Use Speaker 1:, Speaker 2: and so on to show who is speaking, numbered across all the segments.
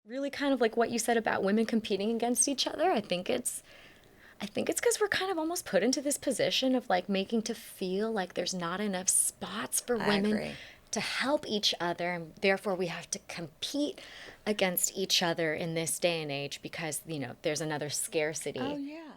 Speaker 1: really kind of like what you said about women competing against each other. I think it's because we're kind of almost put into this position of like making to feel like there's not enough spots for
Speaker 2: I
Speaker 1: women
Speaker 2: agree.
Speaker 1: to help each other, and therefore we have to compete against each other in this day and age because, there's another
Speaker 2: Oh,
Speaker 1: scarcity.
Speaker 2: yeah.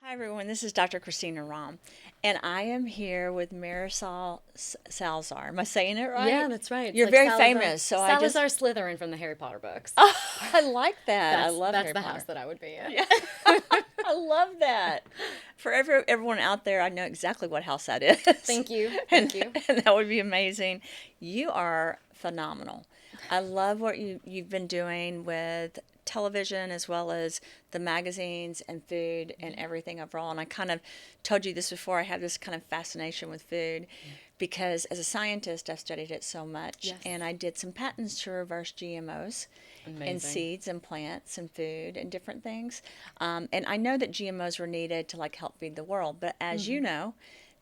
Speaker 2: Hi, everyone. This is Dr. Christina Rahm, and I am here with Marisol Salazar. Am I saying it
Speaker 1: Yeah,
Speaker 2: right?
Speaker 1: that's right. It's
Speaker 2: You're
Speaker 1: like
Speaker 2: very
Speaker 1: Salazar,
Speaker 2: famous, so I just.
Speaker 1: Salazar Slytherin from the Harry Potter books.
Speaker 2: Oh, I like that. I love
Speaker 1: That's
Speaker 2: Harry
Speaker 1: the house
Speaker 2: Potter.
Speaker 1: that I would be in.
Speaker 2: Yeah. I love that. For everyone out there, I know exactly what house that is.
Speaker 1: Thank you.
Speaker 2: and,
Speaker 1: Thank you.
Speaker 2: and that would be amazing. You are phenomenal. I love what you've been doing with television as well as the magazines and food and everything overall. And I kind of told you this before. I have this kind of fascination with food because as a scientist, I've studied it so much.
Speaker 1: Yes.
Speaker 2: And I did some patents to reverse GMOs in
Speaker 1: Amazing.
Speaker 2: seeds and plants and food and different things. And I know that GMOs were needed to like help feed the world. But as you know,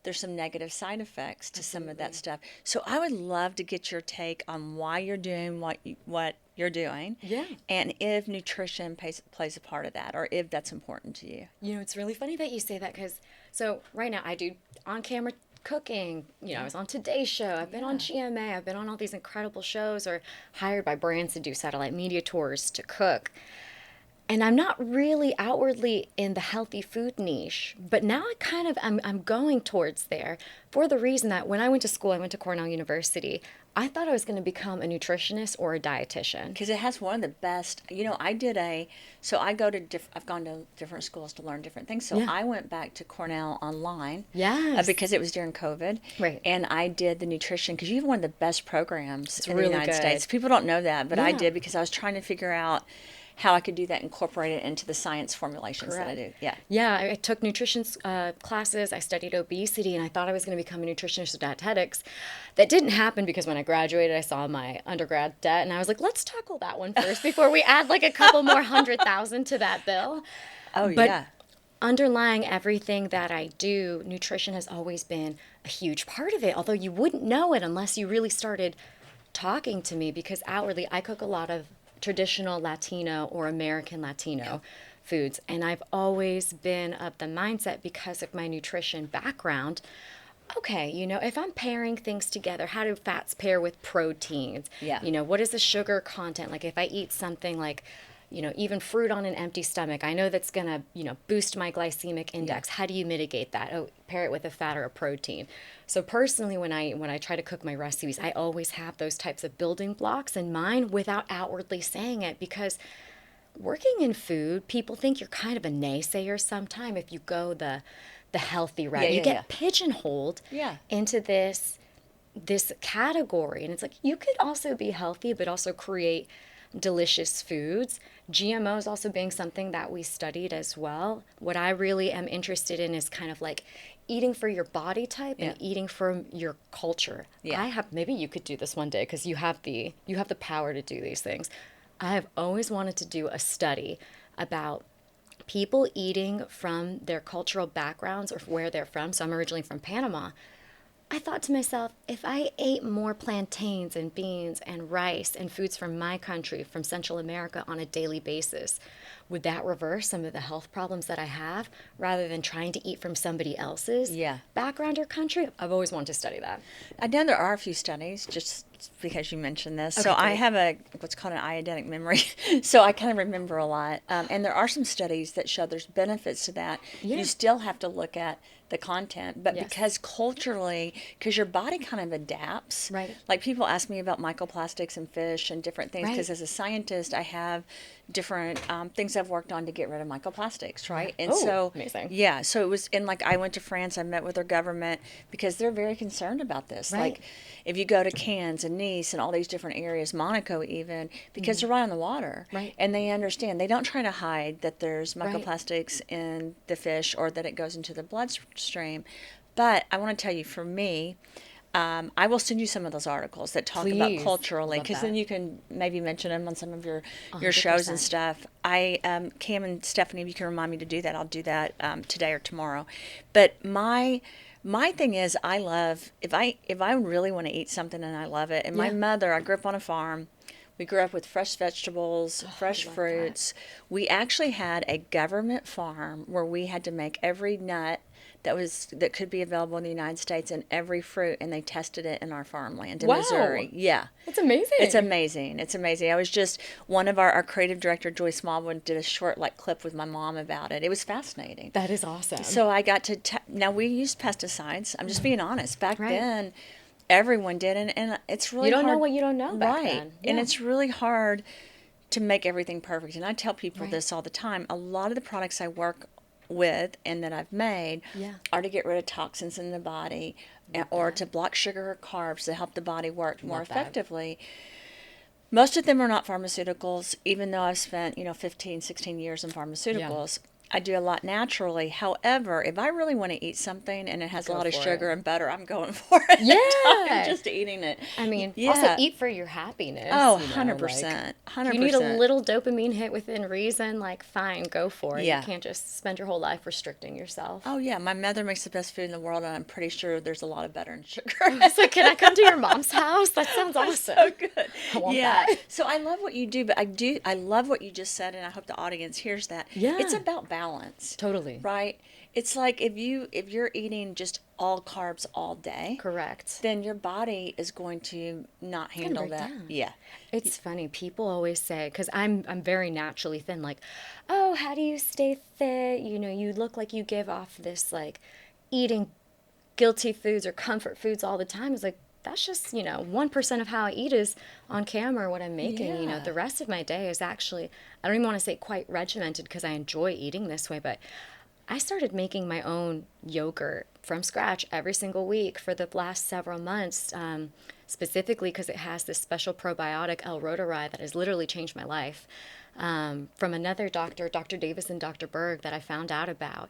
Speaker 2: there's some negative side effects to some of that stuff. So I would love to get your take on why you're doing what you're doing.
Speaker 1: Yeah.
Speaker 2: And if nutrition plays a part of that, or if that's important to you.
Speaker 1: It's really funny that you say that because, so right now I do on-camera cooking. I was on Today's Show. I've been on GMA. I've been on all these incredible shows or hired by brands to do satellite media tours to cook. And I'm not really outwardly in the healthy food niche, but now I'm going towards there for the reason that when I went to school, I went to Cornell University. I thought I was going to become a nutritionist or a dietitian.
Speaker 2: Because it has one of the best, I've gone to different schools to learn different things. So
Speaker 1: Yeah.
Speaker 2: I went back to Cornell online.
Speaker 1: Yes.
Speaker 2: Because it was during COVID.
Speaker 1: Right.
Speaker 2: And I did the nutrition, because you have one of the best programs in
Speaker 1: really
Speaker 2: the United
Speaker 1: good.
Speaker 2: States. People don't know that, but I
Speaker 1: Yeah.
Speaker 2: did because I was trying to figure out how I could do that, incorporate it into the science formulations that I do. Yeah.
Speaker 1: Yeah, I took nutrition classes. I studied obesity, and I thought I was going to become a nutritionist or dietetics. That didn't happen because when I graduated, I saw my undergrad debt, and I was like, let's tackle that one first before we add like a couple more 100,000 to that bill.
Speaker 2: Oh,
Speaker 1: But
Speaker 2: yeah.
Speaker 1: underlying everything that I do, nutrition has always been a huge part of it, although you wouldn't know it unless you really started talking to me, because outwardly I cook a lot of traditional Latino or American Latino foods. And I've always been of the mindset, because of my nutrition background, okay, if I'm pairing things together, how do fats pair with proteins?
Speaker 2: Yeah.
Speaker 1: What is the sugar content? Like if I eat something like, even fruit on an empty stomach, I know that's going to, boost my glycemic index. How do you mitigate that? Oh, pair it with a fat or a protein. So personally, when I try to cook my recipes, I always have those types of building blocks in mind without outwardly saying it, because working in food, people think you're kind of a naysayer sometime if you go the healthy route. You get pigeonholed into this category, and it's like you could also be healthy but also create delicious foods. GMOs also being something that we studied as well. What I really am interested in is kind of like eating for your body type and eating for your culture. Maybe you could do this one day because you have the power to do these things. I have always wanted to do a study about people eating from their cultural backgrounds or where they're from. So I'm originally from Panama. I thought to myself, if I ate more plantains and beans and rice and foods from my country, from Central America, on a daily basis, would that reverse some of the health problems that I have, rather than trying to eat from somebody else's background or country? I've always wanted to study that.
Speaker 2: I know there are a few studies, just because you mentioned this.
Speaker 1: Okay,
Speaker 2: So I
Speaker 1: great.
Speaker 2: have what's called an eidetic memory. So I kind of remember a lot. And there are some studies that show there's benefits to that.
Speaker 1: Yeah.
Speaker 2: You still have to look at the content, but
Speaker 1: Yes.
Speaker 2: because culturally, because your body kind of adapts.
Speaker 1: Right.
Speaker 2: Like people ask me about microplastics in fish and different things, because
Speaker 1: Right.
Speaker 2: as a scientist, I have different things I've worked on to get rid of microplastics, right? And
Speaker 1: Oh,
Speaker 2: so,
Speaker 1: amazing.
Speaker 2: yeah, so it was I went to France, I met with their government because they're very concerned about this.
Speaker 1: Right.
Speaker 2: Like if you go to Cannes and Nice and all these different areas, Monaco even, because they're right on the water.
Speaker 1: Right.
Speaker 2: And they understand, they don't try to hide that there's microplastics in the fish or that it goes into the bloodstream. But I want to tell you, for me, I will send you some of those articles that talk about
Speaker 1: Please.
Speaker 2: culturally,
Speaker 1: Love
Speaker 2: because
Speaker 1: that.
Speaker 2: then you can maybe mention them on some of your
Speaker 1: 100%.
Speaker 2: shows and stuff. Cam and Stephanie, if you can remind me to do that, I'll do that today or tomorrow. But my thing is, I love, if I really want to eat something and I love it. And my mother, I grew up on a farm. We grew up with fresh vegetables, fresh fruits. We actually had a government farm where we had to make every nut that could be available in the United States and every fruit, and they tested it in our farmland in Missouri. Yeah.
Speaker 1: That's amazing.
Speaker 2: It's amazing. It's amazing. I was just, one of our creative director, Joyce Smallwood, did a short clip with my mom about it. It was fascinating.
Speaker 1: That is awesome.
Speaker 2: So I got to, now we used pesticides. I'm just being honest. Back then, everyone did, and it's really hard.
Speaker 1: You don't know what you don't know back then.
Speaker 2: And it's really hard to make everything perfect. And I tell people this all the time. A lot of the products I work with and that I've made are to get rid of toxins in the body, or to block sugar or carbs to help the body work more effectively. Most of them are not pharmaceuticals, even though I've spent 15, 16 years in pharmaceuticals. I do a lot naturally. However, if I really want to eat something and it has a lot of sugar and butter, I'm going for it.
Speaker 1: Yeah.
Speaker 2: I'm just eating it.
Speaker 1: I mean, also eat for your happiness.
Speaker 2: Oh, 100%. 100%.
Speaker 1: You need a little dopamine hit within reason, fine, go for it.
Speaker 2: Yeah.
Speaker 1: You can't just spend your whole life restricting yourself.
Speaker 2: Oh, yeah. My mother makes the best food in the world, and I'm pretty sure there's a lot of butter and sugar.
Speaker 1: So can I come to your mom's house? That sounds awesome.
Speaker 2: So good.
Speaker 1: I want that.
Speaker 2: So I love what you do, but I love what you just said, and I hope the audience hears that.
Speaker 1: Yeah.
Speaker 2: It's about balance.
Speaker 1: Totally.
Speaker 2: Right? It's like if you're eating just all carbs all day,
Speaker 1: Correct.
Speaker 2: then your body is going to not handle
Speaker 1: break
Speaker 2: that.
Speaker 1: down.
Speaker 2: Yeah.
Speaker 1: It's funny. People always say, because I'm very naturally thin, oh, how do you stay fit? You look like you give off this eating guilty foods or comfort foods all the time. It's that's just 1% of how I eat is on camera what I'm making.
Speaker 2: Yeah.
Speaker 1: The rest of my day is actually, I don't even want to say quite regimented because I enjoy eating this way, but I started making my own yogurt from scratch every single week for the last several months, specifically because it has this special probiotic L-reuteri that has literally changed my life, from another doctor, Dr. Davis and Dr. Berg, that I found out about.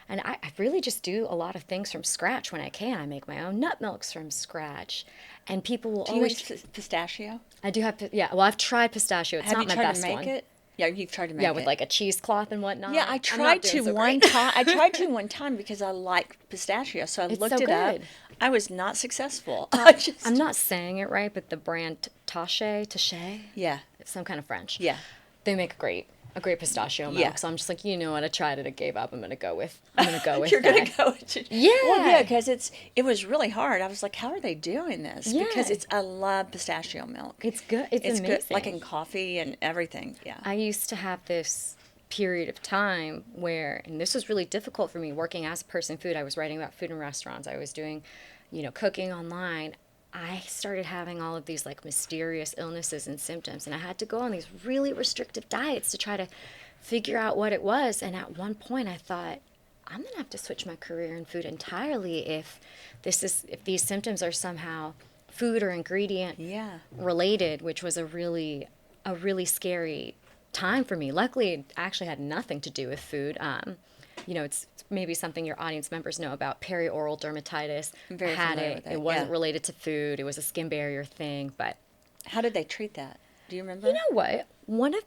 Speaker 1: And I really just do a lot of things from scratch when I can. I make my own nut milks from scratch. And people will always...
Speaker 2: Do you make pistachio?
Speaker 1: I do have... Yeah, well, I've tried pistachio. It's not my best one.
Speaker 2: Have you tried to make it? Yeah, you've tried to make it.
Speaker 1: Yeah, with a cheesecloth and whatnot.
Speaker 2: Yeah, I tried to one time. I tried to one time because I like pistachio, so I looked it up. I was not successful.
Speaker 1: I'm not saying it right, but the brand Taché,
Speaker 2: yeah,
Speaker 1: it's some kind of French.
Speaker 2: Yeah,
Speaker 1: they make a great pistachio milk.
Speaker 2: Yeah.
Speaker 1: So I'm just you know what? I tried it. I gave up. I'm gonna go with.
Speaker 2: You're
Speaker 1: that.
Speaker 2: gonna go with it.
Speaker 1: Yeah.
Speaker 2: Well, yeah, because it was really hard. I was like, how are they doing this?
Speaker 1: Yeah.
Speaker 2: Because I love pistachio milk.
Speaker 1: It's good. It's amazing.
Speaker 2: Good, like in coffee and everything. Yeah.
Speaker 1: I used to have this period of time where, and this was really difficult for me working as a person food. I was writing about food in restaurants. I was doing, cooking online. I started having all of these mysterious illnesses and symptoms, and I had to go on these really restrictive diets to try to figure out what it was. And at one point I thought, I'm gonna have to switch my career in food entirely if these symptoms are somehow food or ingredient related, which was a really scary time for me. Luckily, it actually had nothing to do with food. It's maybe something your audience members know about perioral dermatitis.
Speaker 2: I'm very familiar with that.
Speaker 1: It wasn't related to food. It was a skin barrier thing. But
Speaker 2: how did they treat that? Do you remember?
Speaker 1: You know what?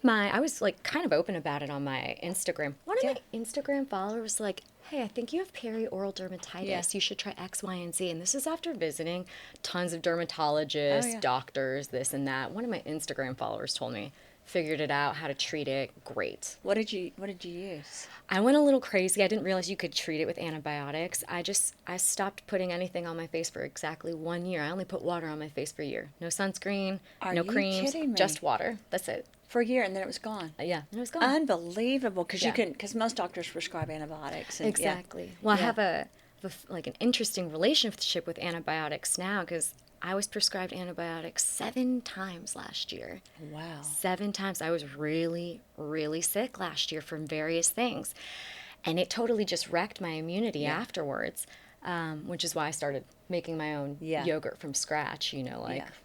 Speaker 1: I was kind of open about it on my Instagram. One of my Instagram followers was hey, I think you have perioral dermatitis.
Speaker 2: Yeah.
Speaker 1: You should try X, Y, and Z. And this is after visiting tons of dermatologists, doctors, this and that. One of my Instagram followers told me, figured it out, how to treat it. Great.
Speaker 2: What did you use?
Speaker 1: I went a little crazy. I didn't realize you could treat it with antibiotics. I stopped putting anything on my face for exactly 1 year. I only put water on my face for a year. No sunscreen, no creams, just water. That's it.
Speaker 2: For a year, and then it was gone.
Speaker 1: Yeah, and it was gone.
Speaker 2: Unbelievable, because most doctors prescribe antibiotics. And,
Speaker 1: exactly. Well, I have an interesting relationship with antibiotics now because I was prescribed antibiotics 7 times last year.
Speaker 2: Wow.
Speaker 1: 7 times. I was really, really sick last year from various things. And it totally just wrecked my immunity afterwards, which is why I started making my own yogurt from scratch,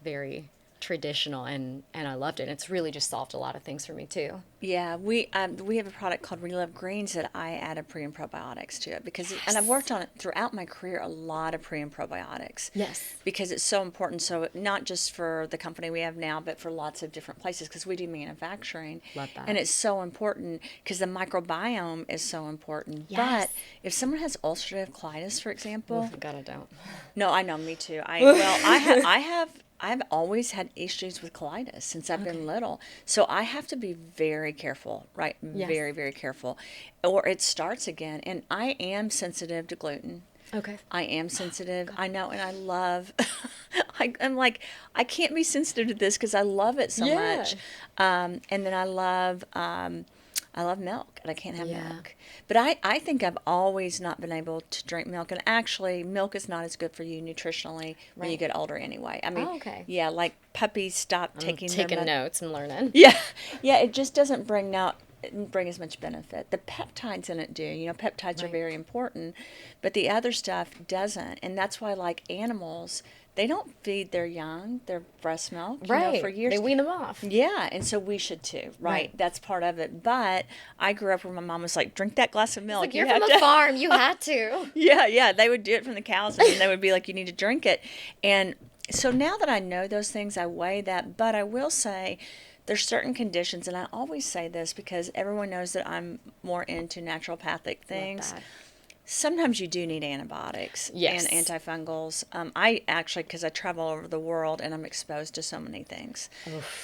Speaker 1: very traditional, and I loved it. It's really just solved a lot of things for me too.
Speaker 2: Yeah, we have a product called Relive Greens that I added pre and probiotics to it because, and I've worked on it throughout my career, a lot of pre and probiotics.
Speaker 1: Yes.
Speaker 2: Because it's so important. So not just for the company we have now, but for lots of different places because we do manufacturing.
Speaker 1: Love that.
Speaker 2: And it's so important because the microbiome is so important.
Speaker 1: Yes.
Speaker 2: But if someone has ulcerative colitis, for example,
Speaker 1: Oh, God, I don't.
Speaker 2: no, I know, me too. I've always had issues with colitis since I've been little. So I have to be very careful, right?
Speaker 1: Yes.
Speaker 2: Very, very careful. Or it starts again. And I am sensitive to gluten.
Speaker 1: Okay.
Speaker 2: I am sensitive. I know. And I love, I'm like, I can't be sensitive to this because I love it so much. And then I love milk, and I can't have milk. But I think I've always not been able to drink milk. And actually, milk is not as good for you nutritionally when you get older anyway. I mean, yeah, like puppies stop taking
Speaker 1: notes and learning.
Speaker 2: Yeah, it just doesn't bring as much benefit. The peptides in it do. You know, peptides are very important, but the other stuff doesn't. And that's why, like animals, they don't feed their young their breast milk, you know, for years.
Speaker 1: They wean them off.
Speaker 2: Yeah, and so we should too, right? That's part of it. But I grew up where my mom was like, drink that glass of milk.
Speaker 1: Like, you're from a farm, you had to.
Speaker 2: Yeah, they would do it from the cows, and then they would be like, you need to drink it. And so now that I know those things, I weigh that. But I will say, there's certain conditions, and I always say this because everyone knows that I'm more into naturopathic things. Sometimes you do need antibiotics and antifungals. I actually, because I travel over the world and I'm exposed to so many things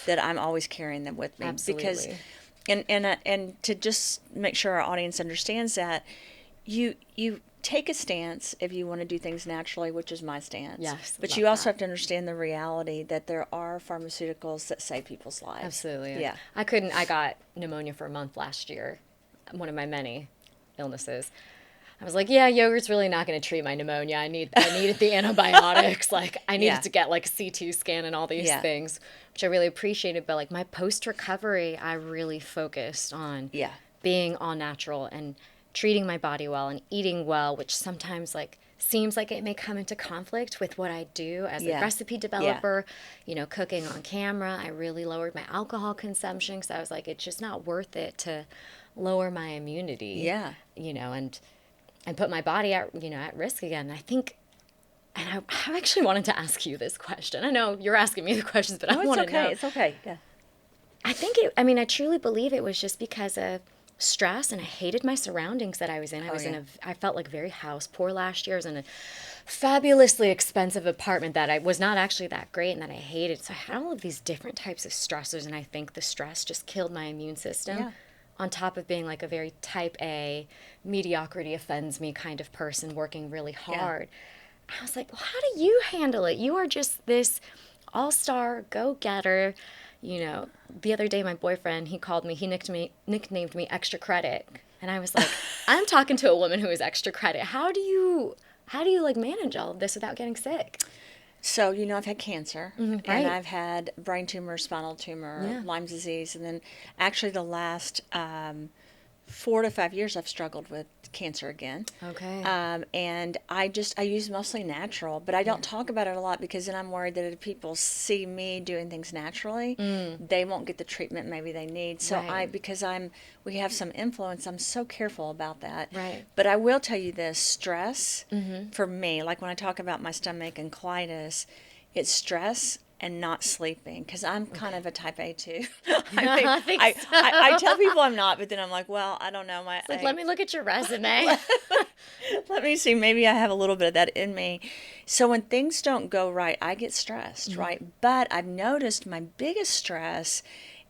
Speaker 2: that I'm always carrying them with me.
Speaker 1: Absolutely.
Speaker 2: Because, and to just make sure our audience understands that, you take a stance if you want to do things naturally, which is my stance.
Speaker 1: Yes.
Speaker 2: But you also have to understand the reality that there are pharmaceuticals that save people's lives.
Speaker 1: Absolutely.
Speaker 2: Yeah.
Speaker 1: I got pneumonia for a month last year, one of my many illnesses. I was like, yeah, yogurt's really not going to treat my pneumonia. I needed the antibiotics. Like, I needed to get like a CT scan and all these things, which I really appreciated. But like my post-recovery, I really focused on being all natural and treating my body well and eating well, which sometimes like seems like it may come into conflict with what I do as a recipe developer, you know, cooking on camera. I really lowered my alcohol consumption because I was like, it's just not worth it to lower my immunity. Yeah. You know, and put my body at risk again. I think, and I actually wanted to ask you this question. I know you're asking me the questions, but I want to know.
Speaker 2: It's okay. Yeah.
Speaker 1: I think I truly believe it was just because of stress, and I hated my surroundings that I was in. I felt like very house poor last year. I was in a fabulously expensive apartment that I was not actually that great and that I hated. So I had all of these different types of stressors, and I think the stress just killed my immune system. Yeah. On top of being like a very type A, mediocrity offends me kind of person working really hard. Yeah. I was like, well, how do you handle it? You are just this all-star go-getter. You know, the other day my boyfriend, he called me, he nicknamed me Extra Credit. And I was like, I'm talking to a woman who is extra credit. How do you like manage all of this without getting sick?
Speaker 2: So, you know, I've had cancer, and I've had brain tumor, spinal tumor, Lyme disease, and then actually the last 4 to 5 years I've struggled with cancer again. Okay. And I use mostly natural, but I don't talk about it a lot because then I'm worried that if people see me doing things naturally, they won't get the treatment maybe they need. So we have some influence, I'm so careful about that. Right. But I will tell you this, stress for me, like when I talk about my stomach and colitis, it's stress and not sleeping, because I'm kind of a type A too. I tell people I'm not, but then I'm like, well, I don't know.
Speaker 1: Let me look at your resume.
Speaker 2: Let me see. Maybe I have a little bit of that in me. So when things don't go right, I get stressed, right? But I've noticed my biggest stress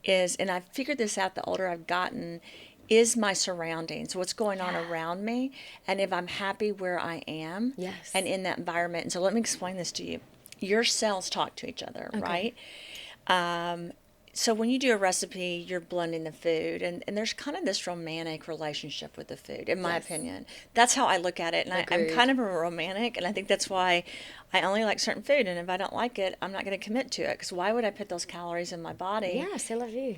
Speaker 2: is, and I've figured this out the older I've gotten, is my surroundings, what's going on around me, and if I'm happy where I am and in that environment. And so let me explain this to you. Your cells talk to each other, right? So when you do a recipe, you're blending the food, and there's kind of this romantic relationship with the food, in my opinion. That's how I look at it, and I'm kind of a romantic, and I think that's why I only like certain food, and if I don't like it, I'm not going to commit to it, because why would I put those calories in my body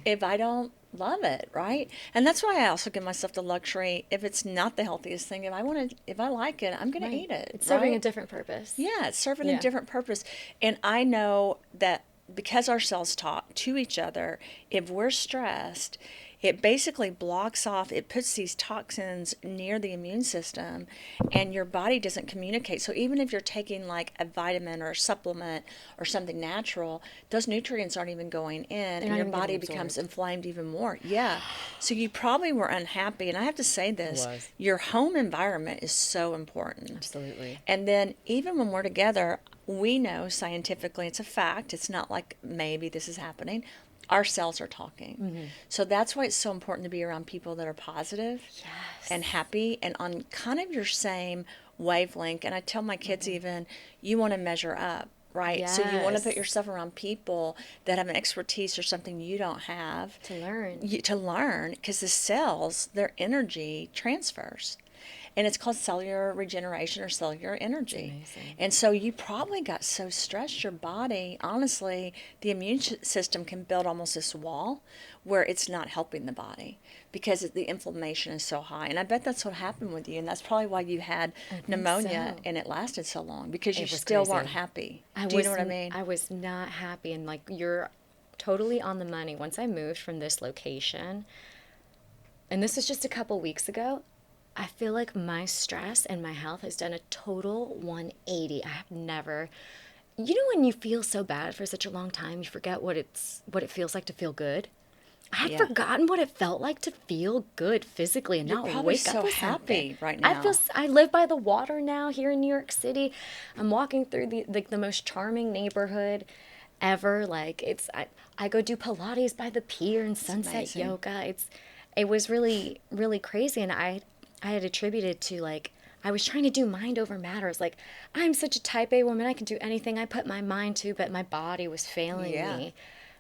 Speaker 2: if I don't love it, right? And that's why I also give myself the luxury, if it's not the healthiest thing, if I like it, I'm going to eat it.
Speaker 1: It's serving a different purpose.
Speaker 2: Yeah, it's serving a different purpose. And I know that because our cells talk to each other, if we're stressed, it basically blocks off, it puts these toxins near the immune system, and your body doesn't communicate. So even if you're taking like a vitamin or a supplement or something natural, those nutrients aren't even going in, and your body becomes inflamed even more. Yeah. So you probably were unhappy. And I have to say this, your home environment is so important.
Speaker 1: Absolutely.
Speaker 2: And then even when we're together, we know scientifically, it's a fact. It's not like maybe this is happening. Our cells are talking. Mm-hmm. So that's why it's so important to be around people that are positive and happy and on kind of your same wavelength. And I tell my kids even, you want to measure up, right?
Speaker 1: Yes.
Speaker 2: So you want to put yourself around people that have an expertise or something you don't have.
Speaker 1: To learn.
Speaker 2: To learn, because the cells, their energy transfers. And it's called cellular regeneration or cellular energy. And so you probably got so stressed, your body, honestly, the immune system can build almost this wall where it's not helping the body because the inflammation is so high. And I bet that's what happened with you. And that's probably why you had pneumonia and it lasted so long, because you still weren't happy. Do you know what I mean?
Speaker 1: I was not happy. And like, you're totally on the money. Once I moved from this location, and this was just a couple weeks ago, I feel like my stress and my health has done a total 180. I have never, you know, when you feel so bad for such a long time, you forget what it feels like to feel good. I had forgotten what it felt like to feel good physically and not wake up with
Speaker 2: happy right now.
Speaker 1: I live by the water now here in New York City. I'm walking through the most charming neighborhood ever. Like I go do Pilates by the pier and sunset yoga. It was really, really crazy, and I had attributed to, like, I was trying to do mind over matter. It's like, I'm such a type A woman. I can do anything I put my mind to, but my body was failing me.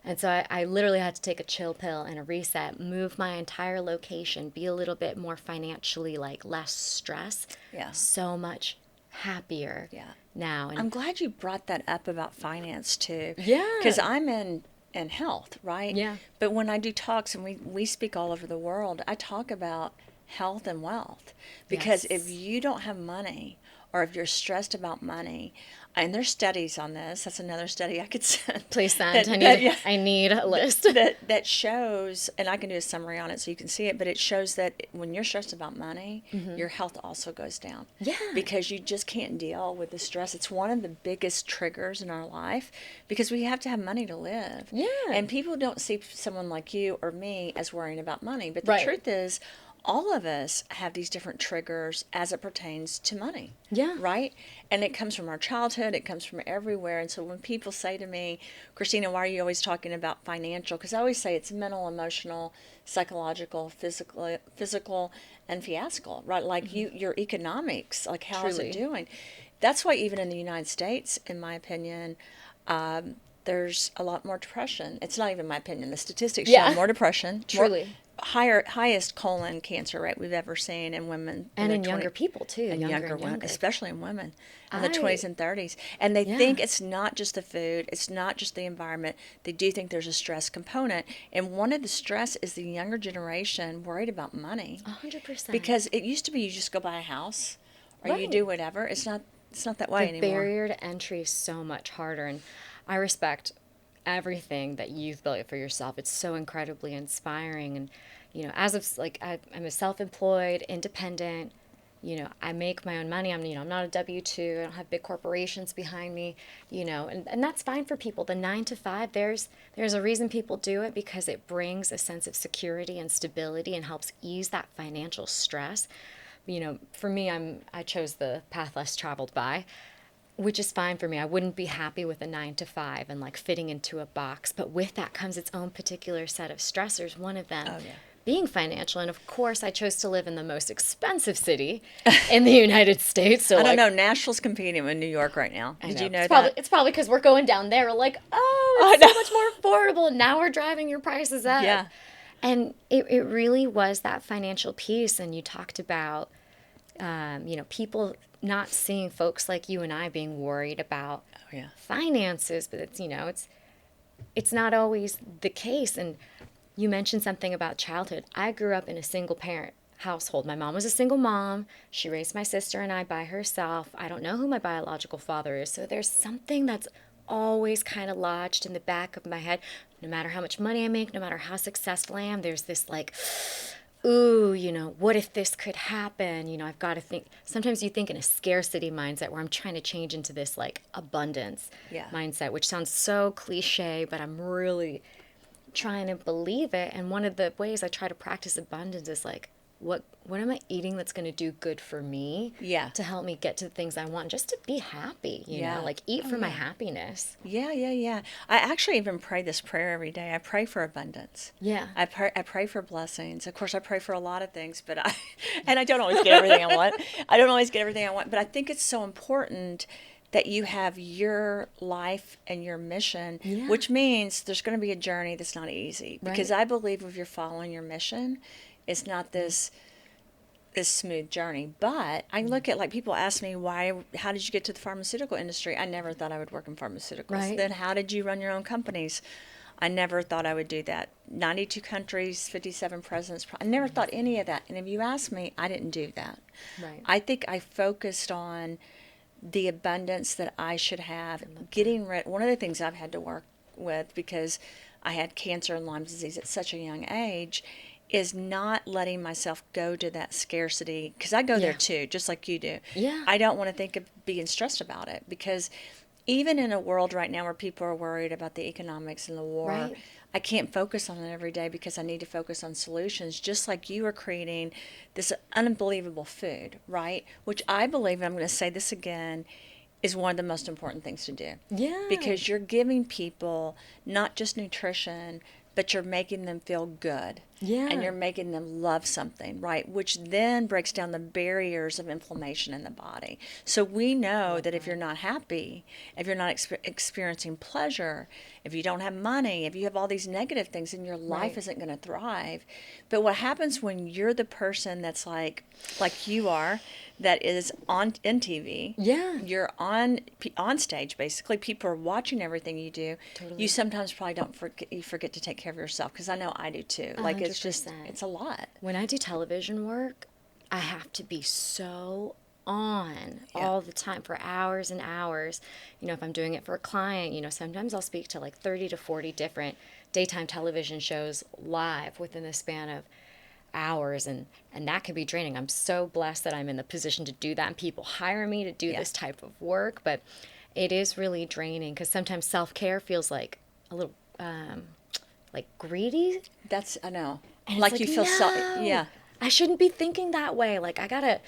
Speaker 1: And so I literally had to take a chill pill and a reset, move my entire location, be a little bit more financially, like, less stress.
Speaker 2: Yeah.
Speaker 1: So much happier now. And
Speaker 2: I'm glad you brought that up about finance, too.
Speaker 1: Yeah.
Speaker 2: Because I'm in health, right?
Speaker 1: Yeah.
Speaker 2: But when I do talks, and we speak all over the world, I talk about health and wealth, because if you don't have money, or if you're stressed about money, and there's studies on this, that's another study I could send.
Speaker 1: Please send. I need a list.
Speaker 2: that shows, and I can do a summary on it so you can see it, but it shows that when you're stressed about money, your health also goes down.
Speaker 1: Yeah.
Speaker 2: Because you just can't deal with the stress. It's one of the biggest triggers in our life, because we have to have money to live.
Speaker 1: Yeah.
Speaker 2: And people don't see someone like you or me as worrying about money. But the truth is, all of us have these different triggers as it pertains to money.
Speaker 1: Yeah.
Speaker 2: Right? And it comes from our childhood. It comes from everywhere. And so when people say to me, Christina, why are you always talking about financial? Because I always say it's mental, emotional, psychological, physical, and fiasco, right? Like your economics, like how is it doing? That's why even in the United States, in my opinion, there's a lot more depression. It's not even my opinion. The statistics show more depression.
Speaker 1: Truly.
Speaker 2: Highest colon cancer rate we've ever seen in women.
Speaker 1: And in younger people, too.
Speaker 2: And younger women, especially in women in the 20s and 30s. And they think it's not just the food, it's not just the environment. They do think there's a stress component. And one of the stress is the younger generation worried about money.
Speaker 1: 100%.
Speaker 2: Because it used to be you just go buy a house or you do whatever. It's not that way anymore.
Speaker 1: The barrier to entry is so much harder. And I respect everything that you've built for yourself. It's so incredibly inspiring. And, you know, as of like, I'm a self-employed, independent, you know, I make my own money. I'm not a W-2. I don't have big corporations behind me, you know, and that's fine for people. The 9 to 5, there's a reason people do it, because it brings a sense of security and stability and helps ease that financial stress. You know, for me, I chose the path less traveled by, which is fine for me. I wouldn't be happy with a 9 to 5 and like fitting into a box. But with that comes its own particular set of stressors. One of them being financial. And of course, I chose to live in the most expensive city in the United States. So
Speaker 2: I don't know. Nashville's competing with New York right now. Did you know that?
Speaker 1: It's probably because we're going down there. We're like, it's so much more affordable. And now we're driving your prices up.
Speaker 2: Yeah.
Speaker 1: And it really was that financial piece. And you talked about, you know, people not seeing folks like you and I being worried about finances, but it's, you know, it's not always the case. And you mentioned something about childhood. I grew up in a single parent household. My mom was a single mom. She raised my sister and I by herself. I don't know who my biological father is. So there's something that's always kind of lodged in the back of my head. No matter how much money I make, no matter how successful I am, there's this like, ooh, what if this could happen? I've got to think. Sometimes you think in a scarcity mindset where I'm trying to change into this like abundance mindset, which sounds so cliche, but I'm really trying to believe it. And one of the ways I try to practice abundance is like, what am I eating that's going to do good for me?
Speaker 2: Yeah.
Speaker 1: To help me get to the things I want, just to be happy, like eat for my happiness.
Speaker 2: Yeah. I actually even pray this prayer every day. I pray for abundance.
Speaker 1: Yeah.
Speaker 2: I pray for blessings. Of course, I pray for a lot of things, but I don't always get everything I want. But I think it's so important that you have your life and your mission, which means there's going to be a journey that's not easy. Because I believe if you're following your mission, it's not this smooth journey. But I look at, like, people ask me, how did you get to the pharmaceutical industry? I never thought I would work in pharmaceuticals.
Speaker 1: Right.
Speaker 2: Then how did you run your own companies? I never thought I would do that. 92 countries, 57 presidents. I never thought any of that. And if you ask me, I didn't do that.
Speaker 1: Right.
Speaker 2: I think I focused on the abundance that I should have, getting rid. One of the things I've had to work with, because I had cancer and Lyme disease at such a young age, is not letting myself go to that scarcity, because I go there too, just like you do.
Speaker 1: Yeah.
Speaker 2: I don't want to think of being stressed about it, because even in a world right now where people are worried about the economics and the war, I can't focus on it every day, because I need to focus on solutions, just like you are creating this unbelievable food, right? Which I believe, and I'm going to say this again, is one of the most important things to do.
Speaker 1: Yeah.
Speaker 2: Because you're giving people not just nutrition, but you're making them feel good.
Speaker 1: Yeah.
Speaker 2: And you're making them love something, right? Which then breaks down the barriers of inflammation in the body. So we know that if you're not happy, if you're not experiencing pleasure, if you don't have money, if you have all these negative things, then your life isn't going to thrive. But what happens when you're the person that's like you are, that is in TV.
Speaker 1: Yeah.
Speaker 2: You're on stage, basically. People are watching everything you do.
Speaker 1: Totally.
Speaker 2: You sometimes probably forget to take care of yourself, because I know I do too. Like,
Speaker 1: 100%.
Speaker 2: it's a lot.
Speaker 1: When I do television work, I have to be so on all the time for hours and hours. If I'm doing it for a client, sometimes I'll speak to like 30 to 40 different daytime television shows live within the span of hours, and that can be draining. I'm so blessed that I'm in the position to do that, and people hire me to do this type of work, but it is really draining, because sometimes self-care feels like a little like greedy.
Speaker 2: I know.
Speaker 1: And
Speaker 2: like
Speaker 1: it's
Speaker 2: you feel
Speaker 1: no, I shouldn't be thinking that way. Like, I gotta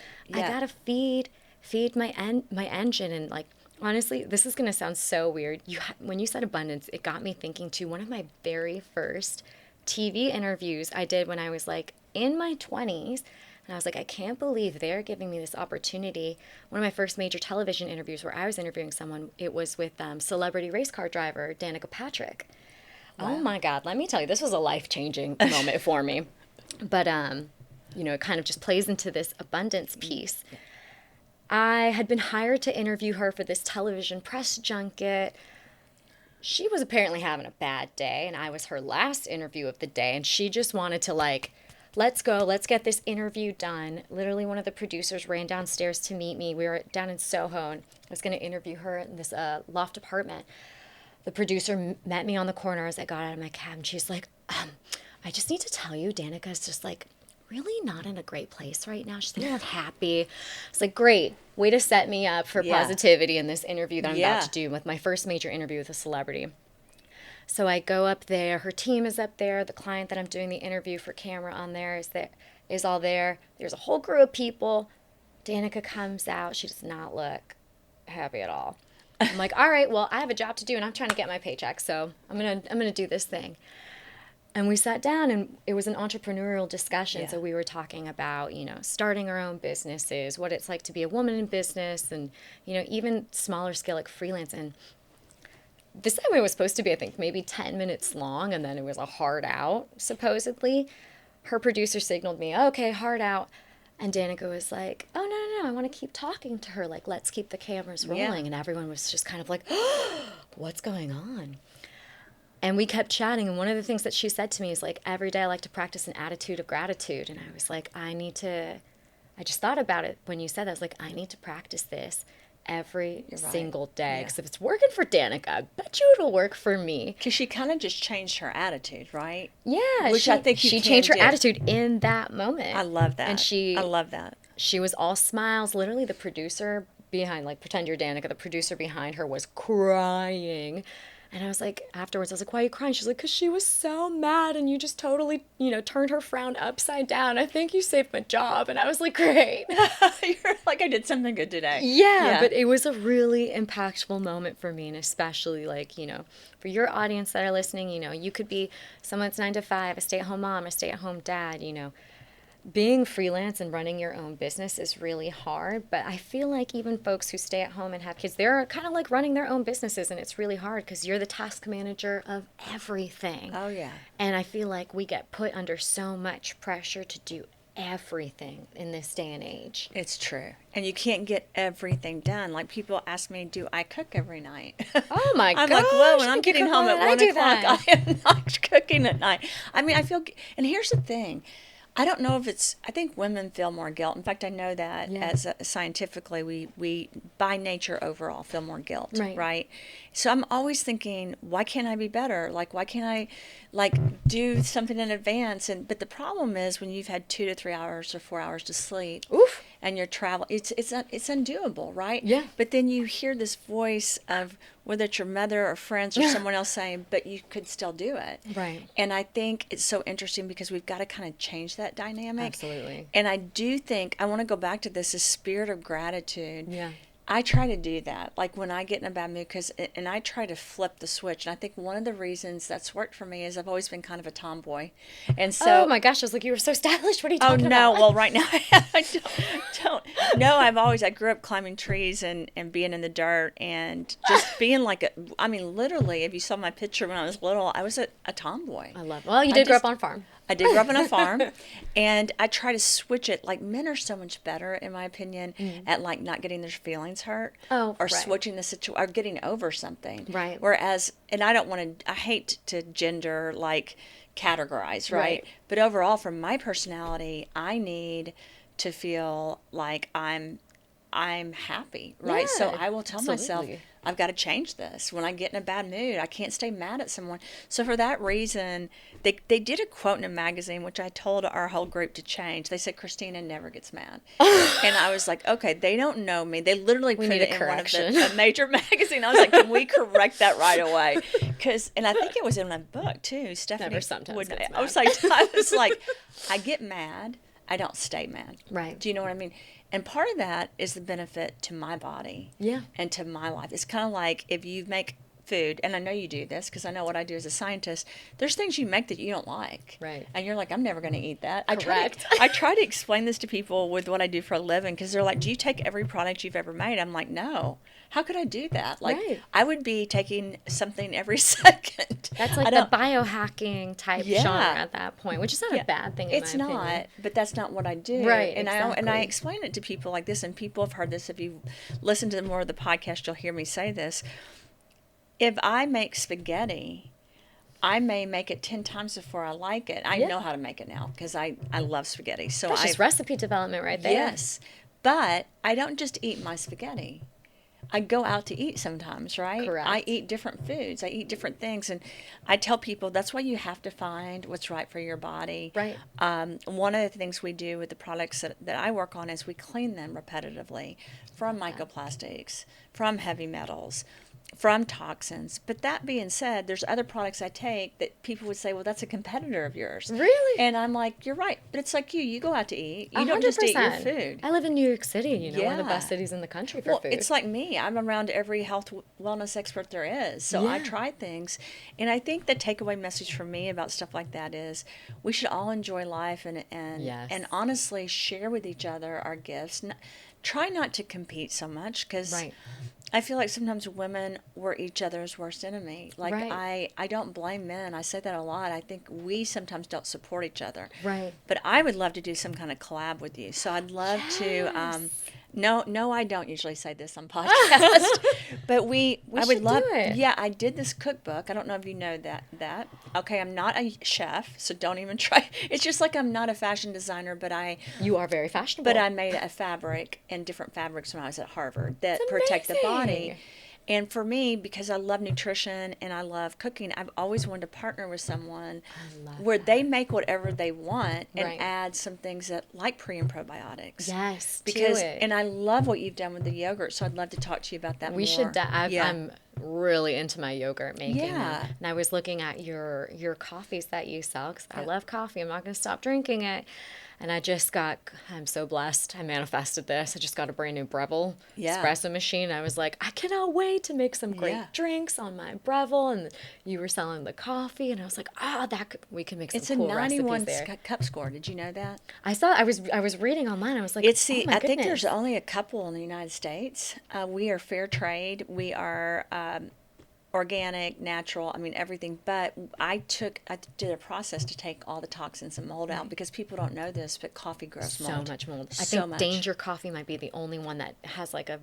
Speaker 1: feed my engine. And like, honestly, this is gonna sound so weird. When you said abundance, it got me thinking to one of my very first TV interviews I did when I was like in my 20s. And I was like, I can't believe they're giving me this opportunity. One of my first major television interviews where I was interviewing someone, it was with celebrity race car driver Danica Patrick. Wow. Oh my God, let me tell you, this was a life-changing moment for me. But, it kind of just plays into this abundance piece. I had been hired to interview her for this television press junket. She was apparently having a bad day, and I was her last interview of the day, and she just wanted to, like, let's go, let's get this interview done. Literally, one of the producers ran downstairs to meet me. We were down in Soho, and I was going to interview her in this loft apartment. The producer met me on the corner as I got out of my cab, and she's like, I just need to tell you, Danica's just, like, really not in a great place right now. She's not happy. It's like, great, way to set me up for positivity in this interview that I'm about to do with my first major interview with a celebrity. So I go up there. Her team is up there. The client that I'm doing the interview for camera on there is all there. There's a whole crew of people. Danica comes out. She does not look happy at all. I'm like, all right, well, I have a job to do, and I'm trying to get my paycheck, so I'm gonna do this thing. And we sat down, and it was an entrepreneurial discussion. Yeah. So we were talking about, starting our own businesses, what it's like to be a woman in business, and, even smaller scale, like freelance. And this segment was supposed to be, I think, maybe 10 minutes long, and then it was a hard out, supposedly. Her producer signaled me, okay, hard out. And Danica was like, oh, no, I want to keep talking to her. Like, let's keep the cameras rolling. Yeah. And everyone was just kind of like, oh, what's going on? And we kept chatting, and one of the things that she said to me is, like, every day I like to practice an attitude of gratitude. And I was like, I just thought about it when you said that. I was like, I need to practice this every
Speaker 2: You're right.
Speaker 1: single day.
Speaker 2: Yeah.
Speaker 1: Because if it's working for Danica, I bet you it'll work for me.
Speaker 2: Because she kind of just changed her attitude, right?
Speaker 1: Yeah,
Speaker 2: Which I think you
Speaker 1: she
Speaker 2: can
Speaker 1: changed her
Speaker 2: do.
Speaker 1: attitude in that moment.
Speaker 2: I love that.
Speaker 1: And
Speaker 2: I love that.
Speaker 1: she was all smiles. Literally, the producer behind, like, pretend you're Danica, the producer behind her was crying. And I was like, afterwards, I was like, why are you crying? She's like, because she was so mad and you just totally, turned her frown upside down. I think you saved my job. And I was like, great.
Speaker 2: You're like, I did something good today.
Speaker 1: Yeah, but it was a really impactful moment for me. And especially, like, for your audience that are listening, you could be someone that's 9 to 5, a stay-at-home mom, a stay-at-home dad, being freelance and running your own business is really hard, but I feel like even folks who stay at home and have kids, they're kind of like running their own businesses, and it's really hard because you're the task manager of everything.
Speaker 2: Oh, yeah.
Speaker 1: And I feel like we get put under so much pressure to do everything in this day and age.
Speaker 2: It's true. And you can't get everything done. Like, people ask me, do I cook every night?
Speaker 1: Oh my gosh.
Speaker 2: I'm like, whoa, when I'm
Speaker 1: you
Speaker 2: getting
Speaker 1: cook
Speaker 2: home
Speaker 1: more
Speaker 2: at
Speaker 1: than
Speaker 2: 1
Speaker 1: do
Speaker 2: o'clock,
Speaker 1: that.
Speaker 2: I am not cooking at night. I mean, I feel, and here's the thing. I don't know if I think women feel more guilt. In fact, I know that as scientifically, we by nature overall feel more guilt, right? So I'm always thinking, why can't I be better? Like, why can't I, do something in advance? But the problem is when you've had 2 to 3 hours or 4 hours to sleep,
Speaker 1: Oof.
Speaker 2: and you're traveling, it's undoable, right?
Speaker 1: Yeah.
Speaker 2: But then you hear this voice of, whether it's your mother or friends or someone else saying, but you could still do it.
Speaker 1: Right.
Speaker 2: And I think it's so interesting because we've got to kind of change that dynamic.
Speaker 1: Absolutely.
Speaker 2: And I do think, I want to go back to this spirit of gratitude.
Speaker 1: Yeah.
Speaker 2: I try to do that, like when I get in a bad mood, and I try to flip the switch. And I think one of the reasons that's worked for me is I've always been kind of a tomboy. And so,
Speaker 1: oh my gosh, I was like, you were so stylish. What are you talking about?
Speaker 2: Oh, no. Well, right now, I don't. No, I grew up climbing trees and being in the dirt and just being like literally, if you saw my picture when I was little, I was a tomboy.
Speaker 1: I love it. Well, you did grow up on a farm.
Speaker 2: I did grow up on a farm, and I try to switch it. Like, men are so much better, in my opinion, at like not getting their feelings hurt, or switching the situation, or getting over something.
Speaker 1: Right.
Speaker 2: Whereas, and I hate to gender categorize, right? But overall, from my personality, I need to feel like I'm happy, right?
Speaker 1: Yeah,
Speaker 2: so I will tell myself,
Speaker 1: absolutely.
Speaker 2: I've got to change this. When I get in a bad mood, I can't stay mad at someone. So for that reason, they did a quote in a magazine, which I told our whole group to change. They said, Christina never gets mad. And I was like, okay, they don't know me. They literally put it in one of a major magazine. I was like, can we correct that right away? And I think it was in my book too. Stephanie
Speaker 1: Never sometimes gets mad.
Speaker 2: I was like, I get mad. I don't stay mad.
Speaker 1: Right.
Speaker 2: Do you know what I mean? And part of that is the benefit to my body and to my life. It's kind of like if you make food, and I know you do this because I know what I do as a scientist, there's things you make that you don't like.
Speaker 1: Right.
Speaker 2: And you're like, I'm never going to eat that.
Speaker 1: Correct.
Speaker 2: I try to explain this to people with what I do for a living because they're like, do you take every product you've ever made? I'm like, no. How could I do that? Like, I would be taking something every second.
Speaker 1: That's like the biohacking type genre at that point, which is not a bad thing in
Speaker 2: it's
Speaker 1: my
Speaker 2: not,
Speaker 1: opinion.
Speaker 2: but that's not what I do.
Speaker 1: Right,
Speaker 2: and
Speaker 1: exactly.
Speaker 2: I explain it to people like this, and people have heard this. If you listen to more of the podcast, you'll hear me say this. If I make spaghetti, I may make it 10 times before I like it. I know how to make it now because I love spaghetti. So
Speaker 1: That's just recipe development right there.
Speaker 2: Yes, but I don't just eat my spaghetti. I go out to eat sometimes, right?
Speaker 1: Correct.
Speaker 2: I eat different foods. I eat different things. And I tell people that's why you have to find what's right for your body.
Speaker 1: Right.
Speaker 2: One of the things we do with the products that I work on is we clean them repetitively from microplastics, from heavy metals, from toxins. But that being said, there's other products I take that people would say, well, that's a competitor of yours.
Speaker 1: Really?
Speaker 2: And I'm like, you're right. But it's like you go out to eat. You don't just eat your
Speaker 1: 100%.
Speaker 2: food.
Speaker 1: I live in New York City, one of the best cities in the country for food.
Speaker 2: It's like me. I'm around every health wellness expert there is. So I try things. And I think the takeaway message for me about stuff like that is we should all enjoy life and honestly share with each other our gifts. Try not to compete so much because I feel like sometimes women were each other's worst enemy. Like I don't blame men. I say that a lot. I think we sometimes don't support each other.
Speaker 1: Right.
Speaker 2: But I would love to do some kind of collab with you. So I'd love to No, I don't usually say this on podcast, but I would
Speaker 1: should
Speaker 2: love.
Speaker 1: do it.
Speaker 2: Yeah, I did this cookbook. I don't know if you know that. Okay, I'm not a chef, so don't even try. It's just like I'm not a fashion designer, but
Speaker 1: You are very fashionable.
Speaker 2: I made a fabric and different fabrics when I was at Harvard that
Speaker 1: It's
Speaker 2: protect the body.
Speaker 1: amazing.
Speaker 2: And for me, because I love nutrition and I love cooking, I've always wanted to partner with someone where they make whatever they want and
Speaker 1: Right.
Speaker 2: add some things that like pre and probiotics.
Speaker 1: Yes,
Speaker 2: Because
Speaker 1: do it.
Speaker 2: and I love what you've done with the yogurt, so I'd love to talk to you about that more.
Speaker 1: We should.
Speaker 2: Yeah.
Speaker 1: I'm really into my yogurt making.
Speaker 2: Yeah.
Speaker 1: Now. And I was looking at your coffees that you sell, 'cause I
Speaker 2: Yeah.
Speaker 1: love coffee. I'm not going to stop drinking it. And I'm so blessed. I manifested this. I just got a brand new Breville
Speaker 2: Yeah.
Speaker 1: espresso machine. I was like, I cannot wait to make some great
Speaker 2: Yeah.
Speaker 1: drinks on my Breville. And you were selling the coffee, and I was like, we can make some
Speaker 2: It's a
Speaker 1: cool
Speaker 2: 91
Speaker 1: recipes there.
Speaker 2: cup score. Did you know that?
Speaker 1: I was reading online. I was like,
Speaker 2: It's
Speaker 1: oh my
Speaker 2: I think
Speaker 1: goodness.
Speaker 2: there's only a couple in the United States. We are fair trade. We are organic, natural. I mean everything. But I did a process to take all the toxins and mold out because people don't know this, but coffee grows mold.
Speaker 1: So much mold. I
Speaker 2: So
Speaker 1: think
Speaker 2: much.
Speaker 1: Danger Coffee might be the only one that has like a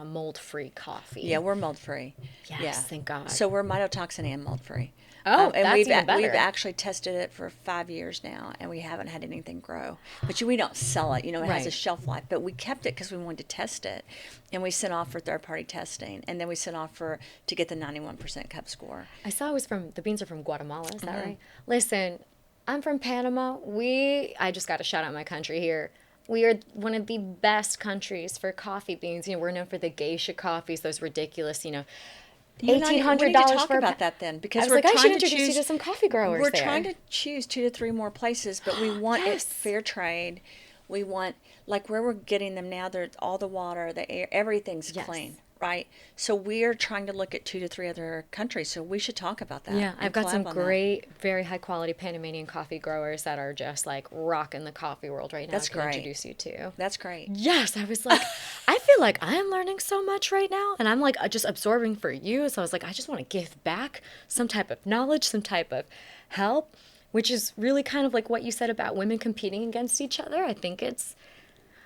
Speaker 1: mold-free coffee.
Speaker 2: Yeah, we're mold free.
Speaker 1: Yes,
Speaker 2: Yeah.
Speaker 1: thank God.
Speaker 2: So we're mycotoxin and mold free.
Speaker 1: Oh,
Speaker 2: and
Speaker 1: that's
Speaker 2: we've
Speaker 1: even better.
Speaker 2: we've actually tested it for 5 years now, and we haven't had anything grow. But we don't sell it. You know, it has a
Speaker 1: Right.
Speaker 2: shelf life. But we kept it because we wanted to test it, and we sent off for third party testing, and then we sent off to get the 91% cup score.
Speaker 1: I saw the beans are from Guatemala. Is that
Speaker 2: Mm-hmm.
Speaker 1: right? Listen, I'm from Panama. I just got to shout out my country here. We are one of the best countries for coffee beans. You know, we're known for the geisha coffees, those ridiculous, $1,800
Speaker 2: We need to talk
Speaker 1: for a
Speaker 2: about
Speaker 1: pa-
Speaker 2: that then, because
Speaker 1: I was
Speaker 2: we're
Speaker 1: like, I should
Speaker 2: trying to
Speaker 1: introduce you
Speaker 2: choose.
Speaker 1: to some coffee growers
Speaker 2: We're
Speaker 1: there.
Speaker 2: trying to choose 2 to 3 more places, but we want it
Speaker 1: Yes.
Speaker 2: fair trade. We want, like where we're getting them now, there's all the water, the air, everything's
Speaker 1: Yes.
Speaker 2: clean, right? So we're trying to look at 2 to 3 other countries. So we should talk about that.
Speaker 1: Yeah,
Speaker 2: and
Speaker 1: I've got some
Speaker 2: collab on that.
Speaker 1: great, very high quality Panamanian coffee growers that are just like rocking the coffee world right now.
Speaker 2: That's
Speaker 1: I can
Speaker 2: great.
Speaker 1: introduce you to.
Speaker 2: That's great.
Speaker 1: Yes, I was like, I feel like I am learning so much right now, and I'm like just absorbing for you. So I was like, I just want to give back some type of knowledge, some type of help, which is really kind of like what you said about women competing against each other. I think it's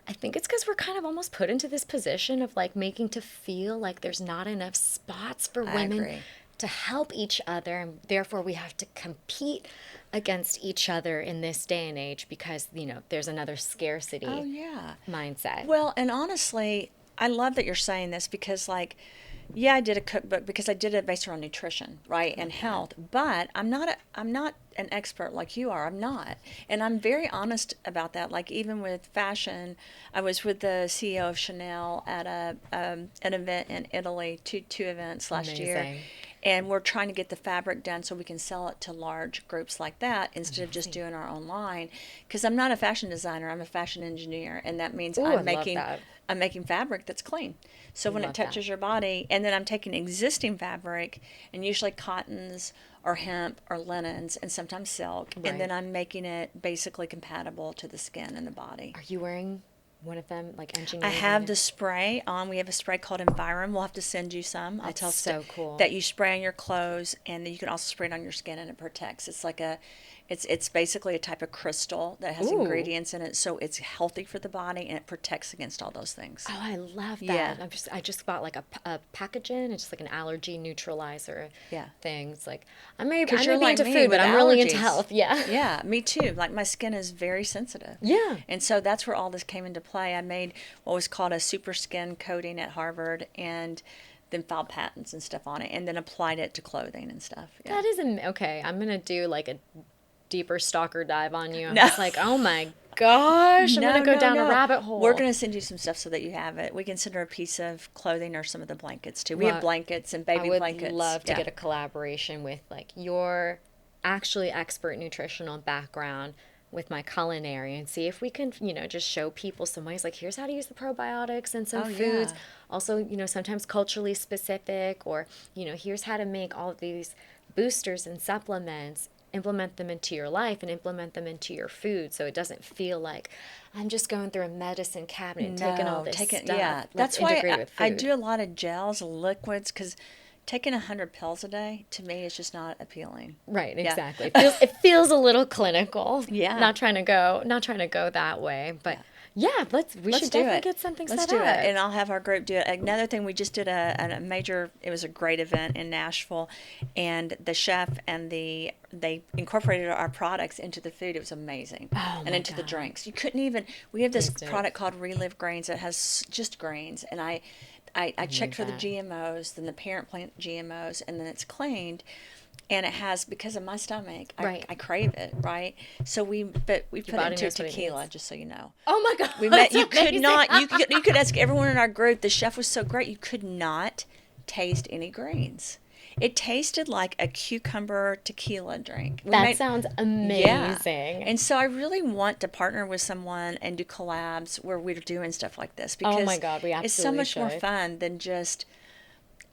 Speaker 1: because we're kind of almost put into this position of like making to feel like there's not enough spots for
Speaker 2: I
Speaker 1: women
Speaker 2: agree.
Speaker 1: to help each other, and therefore we have to compete against each other in this day and age because there's another scarcity
Speaker 2: Oh, yeah.
Speaker 1: mindset.
Speaker 2: Well, and honestly, I love that you're saying this because, like, yeah, I did a cookbook because I did it based around nutrition, right, and health. But I'm not an expert like you are. I'm not, and I'm very honest about that. Like even with fashion, I was with the CEO of Chanel at an event in Italy, two events last year.
Speaker 1: Amazing.
Speaker 2: And we're trying to get the fabric done so we can sell it to large groups like that instead of just doing our own line. Because I'm not a fashion designer, I'm a fashion engineer, and that means
Speaker 1: Ooh, I
Speaker 2: I'm
Speaker 1: love that.
Speaker 2: making fabric that's clean. So when it
Speaker 1: love that.
Speaker 2: touches your body, and then I'm taking existing fabric, and usually cottons or hemp or linens, and sometimes silk,
Speaker 1: Right.
Speaker 2: and then I'm making it basically compatible to the skin and the body.
Speaker 1: Are you wearing one of them, like engineered?
Speaker 2: I have the spray on. We have a spray called Environ. We'll have to send you some. I'll
Speaker 1: That's
Speaker 2: tell
Speaker 1: so cool.
Speaker 2: that you spray on your clothes, and then you can also spray it on your skin, and it protects. It's like it's basically a type of crystal that has
Speaker 1: Ooh.
Speaker 2: ingredients in it, so it's healthy for the body and it protects against all those things.
Speaker 1: Oh, I love that.
Speaker 2: Yeah.
Speaker 1: I just bought like a Packagin. It's just like an allergy neutralizer
Speaker 2: Yeah.
Speaker 1: thing. It's like I may be
Speaker 2: you're like
Speaker 1: into
Speaker 2: me
Speaker 1: food,
Speaker 2: with
Speaker 1: but I'm really into
Speaker 2: allergies.
Speaker 1: health. Yeah.
Speaker 2: Yeah, me too. Like my skin is very sensitive.
Speaker 1: Yeah.
Speaker 2: And so that's where all this came into play. I made what was called a super skin coating at Harvard and then filed patents and stuff on it and then applied it to clothing and stuff. Yeah.
Speaker 1: That is okay. I'm gonna do like a deeper stalker dive on you. I'm
Speaker 2: No.
Speaker 1: just like, oh my gosh, I'm gonna go down a rabbit hole.
Speaker 2: We're gonna send you some stuff so that you have it. We can send her a piece of clothing or some of the blankets too. We have
Speaker 1: Well,
Speaker 2: blankets and
Speaker 1: I
Speaker 2: baby
Speaker 1: would
Speaker 2: blankets.
Speaker 1: love to
Speaker 2: Yeah.
Speaker 1: get a collaboration with like your actually expert nutritional background with my culinary and see if we can, just show people some ways like here's how to use the probiotics and some
Speaker 2: Oh,
Speaker 1: foods.
Speaker 2: yeah.
Speaker 1: Also, sometimes culturally specific or, here's how to make all of these boosters and supplements, implement them into your life and implement them into your food so it doesn't feel like I'm just going through a medicine cabinet and taking all this stuff.
Speaker 2: Yeah,
Speaker 1: Let's
Speaker 2: that's why
Speaker 1: integrate with
Speaker 2: I
Speaker 1: food.
Speaker 2: do a lot of gels, liquids, because taking 100 pills a day to me is just not appealing.
Speaker 1: Right,
Speaker 2: Yeah.
Speaker 1: exactly. It feels a little clinical.
Speaker 2: Yeah.
Speaker 1: Not trying to go that way, but Yeah, we should definitely get something
Speaker 2: Let's
Speaker 1: set
Speaker 2: do
Speaker 1: up.
Speaker 2: it. And I'll have our group do it. Another thing, we just did a major, it was a great event in Nashville, and the chef and they incorporated our products into the food. It was amazing.
Speaker 1: Oh,
Speaker 2: and
Speaker 1: my
Speaker 2: into the
Speaker 1: God.
Speaker 2: drinks. You couldn't even, we have this
Speaker 1: Taste it.
Speaker 2: product called Relive Grains that has just grains. And I checked for the
Speaker 1: that.
Speaker 2: GMOs, then the parent plant GMOs, and then it's cleaned. And it has, because of my stomach,
Speaker 1: Right.
Speaker 2: I crave it, right? So we put it
Speaker 1: body
Speaker 2: into
Speaker 1: knows what it
Speaker 2: tequila,
Speaker 1: needs.
Speaker 2: just so you know.
Speaker 1: Oh my God.
Speaker 2: We met.
Speaker 1: that's
Speaker 2: You could
Speaker 1: amazing.
Speaker 2: not. You could ask everyone in our group. The chef was so great. You could not taste any greens. It tasted like a cucumber tequila drink.
Speaker 1: That sounds amazing.
Speaker 2: Yeah. And so I really want to partner with someone and do collabs where we're doing stuff like this, because
Speaker 1: Oh my God, we
Speaker 2: it's so
Speaker 1: absolutely
Speaker 2: much more
Speaker 1: should.
Speaker 2: fun than just,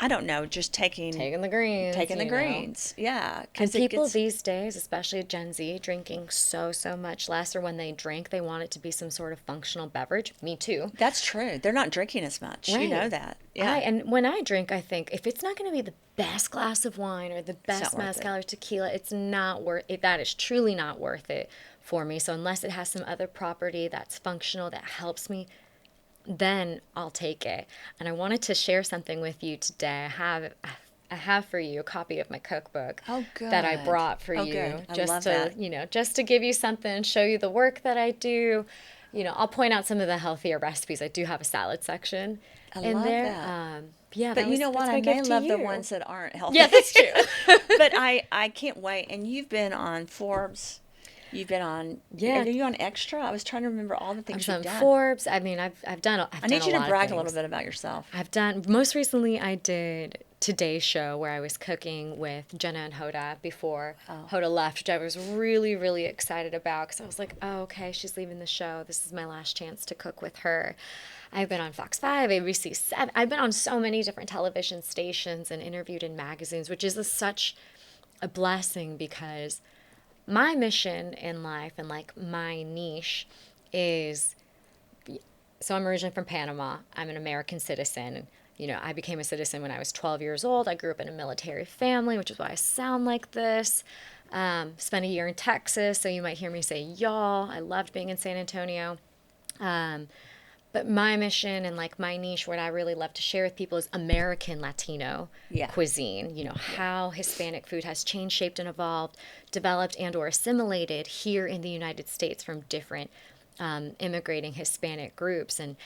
Speaker 2: I don't know, just taking
Speaker 1: the greens.
Speaker 2: the
Speaker 1: you know.
Speaker 2: greens. Yeah.
Speaker 1: And
Speaker 2: Because
Speaker 1: people these days, especially Gen Z, drinking so much less, or when they drink, they want it to be some sort of functional beverage. Me too.
Speaker 2: That's true. They're not drinking as much. You know
Speaker 1: Right.
Speaker 2: that. Yeah.
Speaker 1: And when I drink, I think if it's not going to be the best glass of wine or the best
Speaker 2: not worth
Speaker 1: mezcal or tequila, it's not worth it. That is truly not worth it for me. So unless it has some other property that's functional, that helps me, then I'll take it. And I wanted to share something with you today. I have for you a copy of my cookbook
Speaker 2: Oh,
Speaker 1: that I
Speaker 2: good.
Speaker 1: brought for
Speaker 2: Oh,
Speaker 1: you,
Speaker 2: good. I
Speaker 1: just
Speaker 2: love
Speaker 1: to
Speaker 2: that.
Speaker 1: just to give you something, show you the work that I do. I'll point out some of the healthier recipes. I do have a salad section in
Speaker 2: love
Speaker 1: there.
Speaker 2: that.
Speaker 1: Yeah,
Speaker 2: But you know what?
Speaker 1: that's my
Speaker 2: I may
Speaker 1: gift to
Speaker 2: love the
Speaker 1: you.
Speaker 2: ones that aren't healthy.
Speaker 1: Yeah, that's true.
Speaker 2: But I can't wait. And you've been on Forbes. You've been on.
Speaker 1: Yeah.
Speaker 2: Are you on Extra? I was trying to remember all the
Speaker 1: I
Speaker 2: things
Speaker 1: was
Speaker 2: you've
Speaker 1: on
Speaker 2: done.
Speaker 1: Forbes. I mean, I've done.
Speaker 2: I need you to brag a little
Speaker 1: bit.
Speaker 2: bit about yourself.
Speaker 1: I've done, most recently I did Today's Show, where I was cooking with Jenna and Hoda before Hoda left, which I was really, really excited about, because I was like, oh, okay, she's leaving the show. This is my last chance to cook with her. I've been on Fox 5, ABC 7. I've been on so many different television stations and interviewed in magazines, which is such a blessing, because my mission in life and like my niche is, so I'm originally from Panama. I'm an American citizen. I became a citizen when I was 12 years old. I grew up in a military family, which is why I sound like this. Spent a year in Texas, so you might hear me say y'all. I loved being in San Antonio. But my mission and like my niche, what I really love to share with people, is American Latino cuisine. How Hispanic food has changed, shaped, and evolved, developed and or assimilated here in the United States from different immigrating Hispanic groups. And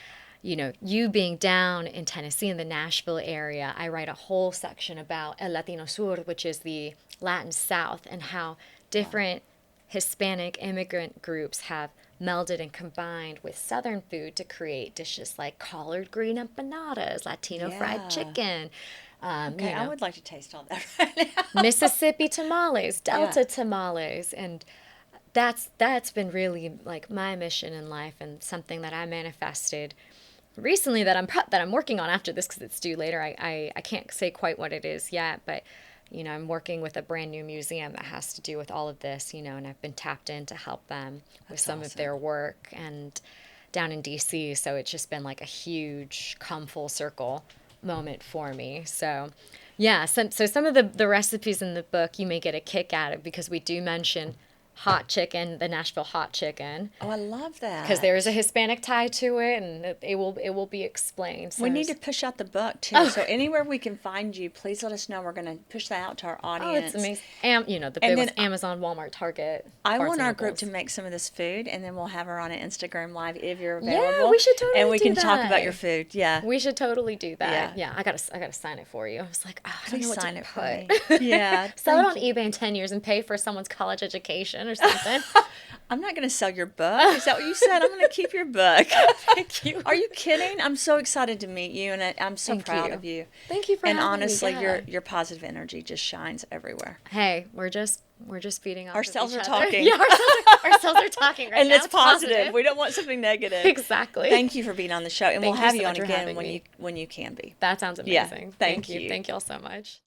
Speaker 1: you being down in Tennessee in the Nashville area, I write a whole section about El Latino Sur, which is the Latin South, and how different Hispanic immigrant groups have melded and combined with Southern food to create dishes like collard green empanadas, Latino fried chicken.
Speaker 2: Okay, I would like to taste all that right now.
Speaker 1: Mississippi tamales, Delta tamales, and that's been really like my mission in life, and something that I manifested recently that I'm working on after this, because it's due later. I can't say quite what it is yet, but I'm working with a brand new museum that has to do with all of this, and I've been tapped in to help them with some of their work, and down in DC. So it's just been like a huge come full circle moment for me. So yeah, so some of the recipes in the book you may get a kick out of, because we do mention hot chicken, the Nashville hot chicken.
Speaker 2: Oh, I love that.
Speaker 1: Because there is a Hispanic tie to it, and it will be explained. So
Speaker 2: we need to push out the book too. So anywhere we can find you, please let us know. We're going to push that out to our audience.
Speaker 1: Oh, it's amazing. The big ones, Amazon, Walmart, Target.
Speaker 2: I
Speaker 1: Barnes
Speaker 2: want
Speaker 1: and
Speaker 2: our group
Speaker 1: Nobles.
Speaker 2: to make some of this food, and then we'll have her on an Instagram live if you're available.
Speaker 1: Yeah, we should totally
Speaker 2: and we
Speaker 1: do
Speaker 2: can talk
Speaker 1: that.
Speaker 2: about your food. Yeah,
Speaker 1: We should totally do that. Yeah, I gotta sign it for you. I was like, I don't
Speaker 2: please
Speaker 1: know what
Speaker 2: sign
Speaker 1: to
Speaker 2: it for
Speaker 1: put.
Speaker 2: me. Yeah,
Speaker 1: Sell it on
Speaker 2: thank you.
Speaker 1: eBay in 10 years and pay for someone's college education or something.
Speaker 2: I'm not going to sell your book. Is that what you said? I'm going to keep your book.
Speaker 1: Thank you.
Speaker 2: Are you kidding? I'm so excited to meet you, and I'm so
Speaker 1: Thank
Speaker 2: proud
Speaker 1: you.
Speaker 2: of you.
Speaker 1: Thank you for
Speaker 2: And
Speaker 1: having me,
Speaker 2: honestly,
Speaker 1: yeah.
Speaker 2: your positive energy just shines everywhere.
Speaker 1: Hey, we're just feeding off
Speaker 2: Our
Speaker 1: of
Speaker 2: cells
Speaker 1: each
Speaker 2: are
Speaker 1: other.
Speaker 2: talking.
Speaker 1: Yeah, our cells are talking right
Speaker 2: And
Speaker 1: now.
Speaker 2: it's positive. We don't want something negative.
Speaker 1: Exactly.
Speaker 2: Thank you for being on the show, and
Speaker 1: Thank
Speaker 2: we'll
Speaker 1: you
Speaker 2: have
Speaker 1: so
Speaker 2: you on
Speaker 1: much for
Speaker 2: again
Speaker 1: having me.
Speaker 2: when you can be.
Speaker 1: That sounds
Speaker 2: Yeah,
Speaker 1: amazing.
Speaker 2: thank you.
Speaker 1: Thank you all so much.